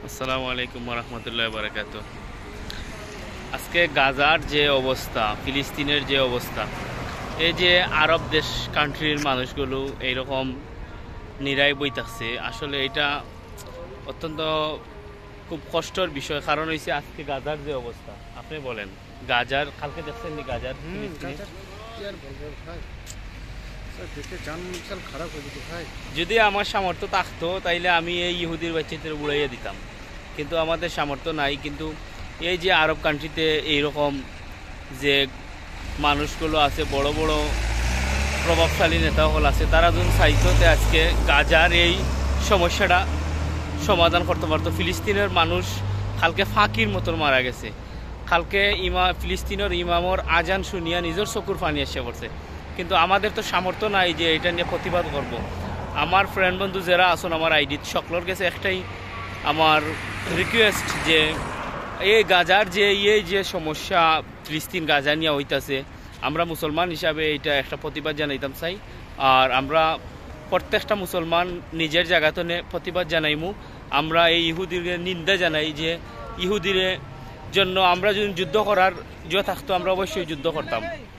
আসসালামু আলাইকুম রহমতুল্লাহ বারাকাত। আজকে গাজার যে অবস্থা, ফিলিস্তিনের যে অবস্থা, এই যে আরব দেশ কান্ট্রির মানুষগুলো এইরকম নিরাই বইতাছে, আসলে এটা অত্যন্ত খুব কষ্টের বিষয়। কারণ হয়েছে আজকে গাজার যে অবস্থা, আপনি বলেন গাজার কালকে দেখছেন নি গাজার ফিলিস্তিনে? যদি আমার সামর্থ্য থাকতো তাইলে আমি এই ইহুদির বাচ্চাদের উড়াইয়া দিতাম, কিন্তু আমাদের সামর্থ্য নাই। কিন্তু এই যে আরব কান্ট্রিতে এইরকম যে মানুষগুলো আছে, বড় বড় প্রভাবশালী নেতা হল আছে, তারা যখন চাইতো আজকে গাজার এই সমস্যাটা সমাধান করতে পারতো। ফিলিস্তিনের মানুষ কালকে ফাঁকির মতন মারা গেছে। কালকে ফিলিস্তিনের ইমামর আজান শুনিয়া নিজের চকুর পানি এসে পড়ছে, কিন্তু আমাদের তো সামর্থ্য নাই যে এটা নিয়ে প্রতিবাদ করব। আমার ফ্রেন্ড বন্ধু যারা আসুন আমার আইডি সকলের কাছে একটাই আমার রিকোয়েস্ট যে এই গাজার যে এই যে সমস্যা ফিলিস্তিন গাজা নিয়ে হইতাছে, আমরা মুসলমান হিসাবে এটা একটা প্রতিবাদ জানাইতাম চাই। আর আমরা প্রত্যেকটা মুসলমান নিজের জায়গাতে প্রতিবাদ জানাইমু। আমরা এই ইহুদির নিন্দা জানাই যে ইহুদির জন্য আমরা যদি যুদ্ধ করার থাকতো আমরা অবশ্যই যুদ্ধ করতাম।